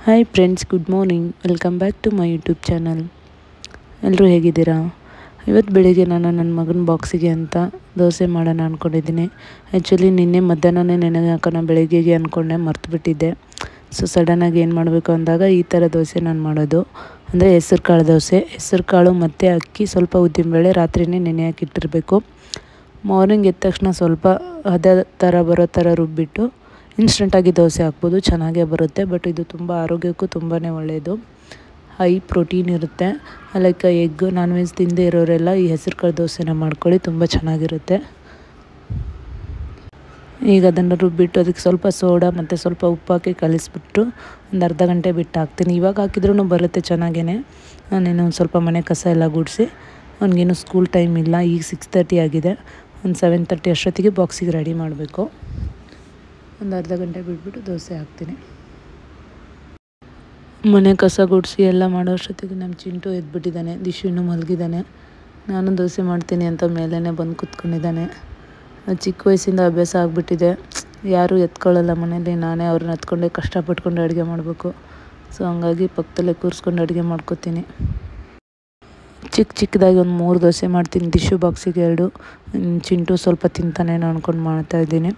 Hi friends, good morning. Welcome back to my YouTube channel. ಎಲ್ಲರೂ ಹೇಗಿದ್ದೀರಾ? ಇವತ್ತು ಬೆಳಿಗ್ಗೆ ನಾನು ನನ್ನ ಮಗನ ಬಾಕ್ಸಿಗೆ ಅಂತ ದೋಸೆ ಮಾಡೋಣ ಅಂದ್ಕೊಂಡಿದ್ದೀನಿ. ಆ್ಯಕ್ಚುಲಿ ನಿನ್ನೆ ಮಧ್ಯಾಹ್ನನೇ ನೆನೆಗೆ ಹಾಕೋಣ ಬೆಳಿಗ್ಗೆಗೆ ಅಂದ್ಕೊಂಡೆ, ಮರ್ತುಬಿಟ್ಟಿದ್ದೆ. ಸೊ ಸಡನ್ನಾಗಿ ಏನು ಮಾಡಬೇಕು ಅಂದಾಗ ಈ ಥರ ದೋಸೆ ನಾನು ಮಾಡೋದು. ಅಂದರೆ ಹೆಸರು ಕಾಳು ದೋಸೆ. ಹೆಸರು ಕಾಳು ಮತ್ತು ಅಕ್ಕಿ, ಸ್ವಲ್ಪ ಉದ್ದಿನಬೇಳೆ ರಾತ್ರಿಯೇ ನೆನೆ ಹಾಕಿಟ್ಟಿರಬೇಕು. ಮಾರ್ನಿಂಗ್ ಎದ್ದ ತಕ್ಷಣ ಸ್ವಲ್ಪ ಅದೇ ಥರ ಬರೋ ಥರ ರುಬ್ಬಿಟ್ಟು ಇನ್ಸ್ಟೆಂಟಾಗಿ ದೋಸೆ ಹಾಕ್ಬೋದು, ಚೆನ್ನಾಗೇ ಬರುತ್ತೆ. ಬಟ್ ಇದು ತುಂಬ ಆರೋಗ್ಯಕ್ಕೂ ತುಂಬಾ ಒಳ್ಳೆಯದು. ಹೈ ಪ್ರೋಟೀನ್ ಇರುತ್ತೆ. ಲೈಕ್ ಎಗ್, ನಾನ್ ವೆಜ್ ತಿಂದೇ ಇರೋರೆಲ್ಲ ಈ ಹೆಸರು ಕಾಳು ದೋಸೆನ ಮಾಡ್ಕೊಳ್ಳಿ, ತುಂಬ ಚೆನ್ನಾಗಿರುತ್ತೆ. ಈಗ ಅದನ್ನು ರುಬ್ಬಿಟ್ಟು ಅದಕ್ಕೆ ಸ್ವಲ್ಪ ಸೋಡಾ ಮತ್ತು ಸ್ವಲ್ಪ ಉಪ್ಪು ಹಾಕಿ ಕಲಿಸ್ಬಿಟ್ಟು ಒಂದು ಅರ್ಧ ಗಂಟೆ ಬಿಟ್ಟು ಹಾಕ್ತೀನಿ. ಇವಾಗ ಹಾಕಿದ್ರೂ ಬರುತ್ತೆ ಚೆನ್ನಾಗೇ. ನಾನೇನು ಒಂದು ಸ್ವಲ್ಪ ಮನೆ ಕಸ ಎಲ್ಲ ಗುಡಿಸಿ, ಅವ್ನಿಗೇನು ಸ್ಕೂಲ್ ಟೈಮ್ ಇಲ್ಲ, ಈಗ 6:30 ಆಗಿದೆ. ಒಂದು 7:30 ಅಷ್ಟೊತ್ತಿಗೆ ಬಾಕ್ಸಿಗೆ ರೆಡಿ ಮಾಡಬೇಕು. ಒಂದು ಅರ್ಧ ಗಂಟೆ ಬಿಟ್ಬಿಟ್ಟು ದೋಸೆ ಹಾಕ್ತೀನಿ. ಮನೆ ಕಸ ಗುಡಿಸಿ ಎಲ್ಲ ಮಾಡೋ ಅಷ್ಟೊತ್ತಿಗೆ ನಮ್ಮ ಚಿಂಟು ಎದ್ಬಿಟ್ಟಿದ್ದಾನೆ. ದಿಶು ಇನ್ನೂ ಮಲಗಿದ್ದಾನೆ. ನಾನು ದೋಸೆ ಮಾಡ್ತೀನಿ ಅಂತ ಮೇಲೇ ಬಂದು ಕೂತ್ಕೊಂಡಿದ್ದಾನೆ. ಚಿಕ್ಕ ವಯಸ್ಸಿಂದ ಅಭ್ಯಾಸ ಆಗಿಬಿಟ್ಟಿದೆ. ಯಾರೂ ಎತ್ಕೊಳ್ಳಲ್ಲ ಮನೇಲಿ, ನಾನೇ ಅವ್ರನ್ನ ಎತ್ಕೊಂಡೆ ಕಷ್ಟಪಟ್ಕೊಂಡು ಅಡುಗೆ ಮಾಡಬೇಕು. ಸೊ ಹಂಗಾಗಿ ಪಕ್ಕದಲ್ಲೇ ಕೂರಿಸ್ಕೊಂಡು ಅಡುಗೆ ಮಾಡ್ಕೋತೀನಿ. ಚಿಕ್ಕದಾಗಿ ಒಂದು 3 ದೋಸೆ ಮಾಡ್ತೀನಿ. ದಿಶು ಬಾಕ್ಸಿಗೆ 2, ಚಿಂಟು ಸ್ವಲ್ಪ ತಿಂತಾನೇನೋ ಅಂದ್ಕೊಂಡು ಮಾಡ್ತಾಯಿದ್ದೀನಿ.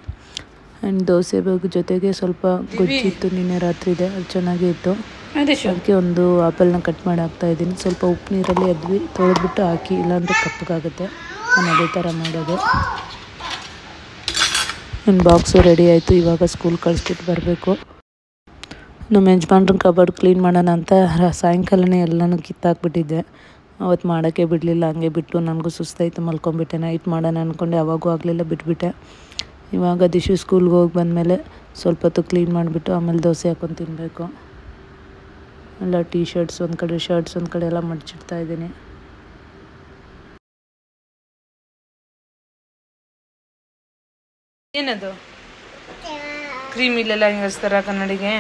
ಆ್ಯಂಡ್ ದೋಸೆ ಜೊತೆಗೆ ಸ್ವಲ್ಪ ಗೊಜ್ಜಿತ್ತು ನಿನ್ನೆ ರಾತ್ರಿದೆ, ಅದು ಚೆನ್ನಾಗೇ ಇತ್ತು. ಅದಕ್ಕೆ ಒಂದು ಆಪಲ್ನ ಕಟ್ ಮಾಡಿ ಹಾಕ್ತಾಯಿದ್ದೀನಿ. ಸ್ವಲ್ಪ ಉಪ್ಪು ನೀರಲ್ಲಿ ತೊಳೆದ್ಬಿಟ್ಟು ಹಾಕಿ, ಇಲ್ಲಾಂದರೆ ಕಪ್ಪಗಾಗುತ್ತೆ. ನಾನು ಅದೇ ಥರ ಮಾಡೋದು. ನನ್ನ ಬಾಕ್ಸು ರೆಡಿ ಆಯಿತು. ಇವಾಗ ಸ್ಕೂಲ್ ಕಳಿಸ್ಬಿಟ್ಟು ಬರಬೇಕು. ನಮ್ಮ ಯಜಮಾನ್ರನ್ನ ಕಬಾರ್ಡ್ ಕ್ಲೀನ್ ಮಾಡೋಣ ಅಂತ ಸಾಯಂಕಾಲನೇ ಎಲ್ಲನೂ ಕಿತ್ತಾಕ್ಬಿಟ್ಟಿದ್ದೆ. ಅವತ್ತು ಮಾಡೋಕ್ಕೆ ಬಿಡಲಿಲ್ಲ, ಹಂಗೆ ಬಿಟ್ಟು ನನಗೂ ಸುಸ್ತಾಯಿತು, ಮಲ್ಕೊಂಬಿಟ್ಟೆ. ನೈಟ್ ಮಾಡೋಣ ಅಂದ್ಕೊಂಡೆ, ಅವಾಗೂ ಆಗಲಿಲ್ಲ, ಬಿಟ್ಬಿಟ್ಟೆ. ಇವಾಗ ದಿಶು ಸ್ಕೂಲ್ಗೆ ಹೋಗಿ ಬಂದಮೇಲೆ ಸ್ವಲ್ಪ ಹೊತ್ತು ಕ್ಲೀನ್ ಮಾಡಿಬಿಟ್ಟು ಆಮೇಲೆ ದೋಸೆ ಹಾಕ್ಕೊಂಡು ತಿನ್ನಬೇಕು. ಎಲ್ಲ ಟೀ ಶರ್ಟ್ಸ್ ಒಂದು ಕಡೆ, ಶರ್ಟ್ಸ್ ಒಂದು ಕಡೆ ಎಲ್ಲ ಮಡಚಿಡ್ತಾಯಿದ್ದೀನಿ. ಏನದು ಕ್ರೀಮ್ ಇಲ್ಲೆಲ್ಲ ಹಿಂಗೆ ಹಚ್ತಾರ ಕನ್ನಡಿಗೆ?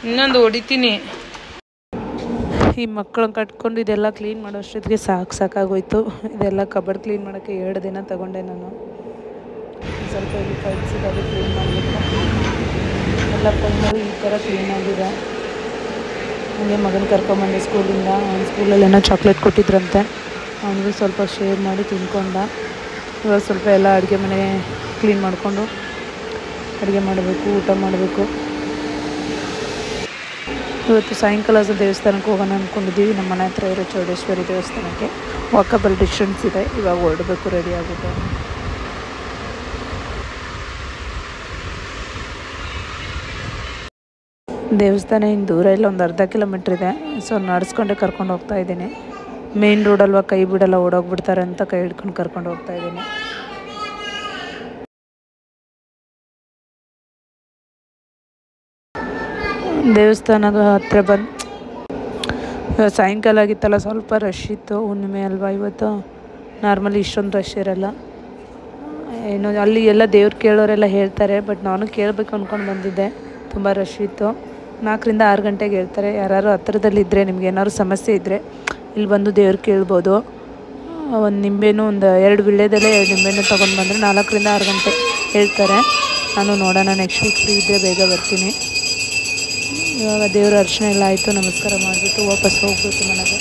ಇನ್ನೊಂದು ಹೊಡಿತೀನಿ. ಈ ಮಕ್ಕಳನ್ನ ಕಟ್ಕೊಂಡು ಇದೆಲ್ಲ ಕ್ಲೀನ್ ಮಾಡೋ ಅಷ್ಟೊತ್ತಿಗೆ ಸಾಕಾಗೋಯ್ತು. ಇದೆಲ್ಲ ಕಬರ್ಡ್ ಕ್ಲೀನ್ ಮಾಡೋಕ್ಕೆ 2 ದಿನ ತಗೊಂಡೆ ನಾನು. ಸ್ವಲ್ಪ ಇಲ್ಲಿ ಕಳಿಸಿದಾಗ ಕ್ಲೀನ್ ಮಾಡಬೇಕು. ಎಲ್ಲ ಫೈನಲ್ ಈ ಥರ ಕ್ಲೀನ್ ಆಗಿದೆ. ಹಂಗೆ ಮಗನ ಕರ್ಕೊಂಬಂದೆ ಸ್ಕೂಲಿಂದ. ಅವ್ನು ಸ್ಕೂಲಲ್ಲಿ ಏನೋ ಚಾಕ್ಲೇಟ್ ಕೊಟ್ಟಿದ್ರಂತೆ, ಅವನಿಗೂ ಸ್ವಲ್ಪ ಶೇರ್ ಮಾಡಿ ತಿನ್ಕೊಂಡ. ಇವಾಗ ಸ್ವಲ್ಪ ಎಲ್ಲ ಅಡುಗೆ ಮನೆ ಕ್ಲೀನ್ ಮಾಡಿಕೊಂಡು ಅಡುಗೆ ಮಾಡಬೇಕು, ಊಟ ಮಾಡಬೇಕು. ಇವತ್ತು ಸಾಯಂಕಾಲ ದೇವಸ್ಥಾನಕ್ಕೆ ಹೋಗೋಣ ಅಂದ್ಕೊಂಡಿದ್ದೀವಿ. ನಮ್ಮ ಮನೆ ಹತ್ರ ಇರೋ ಚೌಡೇಶ್ವರಿ ದೇವಸ್ಥಾನಕ್ಕೆ. ವಾಕಬಲ್ ಡಿಸ್ಟೆನ್ಸ್ ಇದೆ. ಇವಾಗ ಹೊರಡಬೇಕು ರೆಡಿ ಆಗುತ್ತೆ. ದೇವಸ್ಥಾನ ಇನ್ನು ದೂರ ಇಲ್ಲ, ಒಂದು ಅರ್ಧ ಕಿಲೋಮೀಟ್ರ್ ಇದೆ. ಸೊ ನಡೆಸ್ಕೊಂಡೆ ಕರ್ಕೊಂಡು ಹೋಗ್ತಾ ಇದ್ದೀನಿ. ಮೇನ್ ರೋಡಲ್ವ, ಕೈ ಬಿಡಲ್ಲ, ಓಡೋಗ್ಬಿಡ್ತಾರೆ ಅಂತ ಕೈ ಹಿಡ್ಕೊಂಡು ಕರ್ಕೊಂಡು ಹೋಗ್ತಾ ಇದ್ದೀನಿ. ದೇವಸ್ಥಾನದ ಹತ್ರ ಬಂದು ಸಾಯಂಕಾಲ ಆಗಿತ್ತಲ್ಲ, ಸ್ವಲ್ಪ ರಶ್ ಇತ್ತು. ಹುಣ್ಣಿಮೆ ಅಲ್ವಾ ಇವತ್ತು, ನಾರ್ಮಲಿ ಇಷ್ಟೊಂದು ರಶ್ ಇರಲ್ಲ. ಏನು ಅಲ್ಲಿ ಎಲ್ಲ ದೇವ್ರು ಕೇಳೋರೆಲ್ಲ ಹೇಳ್ತಾರೆ, ಬಟ್ ನಾನು ಕೇಳಬೇಕು ಅಂದ್ಕೊಂಡು ಬಂದಿದ್ದೆ. ತುಂಬ ರಶ್ ಇತ್ತು. 4 ರಿಂದ 6 ಗಂಟೆಗೆ ಹೇಳ್ತಾರೆ. ಯಾರು ಹತ್ರದಲ್ಲಿದ್ದರೆ, ನಿಮ್ಗೆ ಏನಾದ್ರು ಸಮಸ್ಯೆ ಇದ್ದರೆ ಇಲ್ಲಿ ಬಂದು ದೇವ್ರು ಕೇಳ್ಬೋದು. ಒಂದು ನಿಂಬೆನೂ, ಒಂದು 2 ವಿಳ್ಯದಲ್ಲೇ 2 ನಿಂಬೆನೂ ತೊಗೊಂಡು ಬಂದರೆ 4 ರಿಂದ 6 ಗಂಟೆ ಹೇಳ್ತಾರೆ. ನಾನು ನೋಡೋಣ, ನೆಕ್ಸ್ಟ್ ವೀಕ್ ಫ್ರೀ ಇದ್ದರೆ ಬೇಗ ಬರ್ತೀನಿ. ಇವಾಗ ದೇವ್ರ ಅರ್ಚನೆ ಎಲ್ಲ ಆಯಿತು. ನಮಸ್ಕಾರ ಮಾಡಿಬಿಟ್ಟು ವಾಪಸ್ ಹೋಗ್ಬೇಕು ಮನೆಗೆ.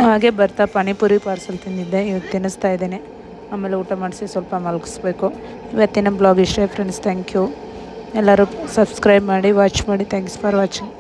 ಹಾಗೆ ಬರ್ತಾ ಪಾನಿಪುರಿ ಪಾರ್ಸಲ್ ತಿಂದಿದ್ದೆ, ಇವಾಗ ತಿನ್ನಿಸ್ತಾ ಇದ್ದೇನೆ. ಆಮೇಲೆ ಊಟ ಮಾಡಿಸಿ ಸ್ವಲ್ಪ ಮಲಗಿಸ್ಬೇಕು. ಇವತ್ತಿನ ಬ್ಲಾಗ್ ಇಷ್ಟೇ ಫ್ರೆಂಡ್ಸ್. Thank you. ಎಲ್ಲರೂ ಸಬ್ಸ್ಕ್ರೈಬ್ ಮಾಡಿ, ವಾಚ್ ಮಾಡಿ. Thanks for watching.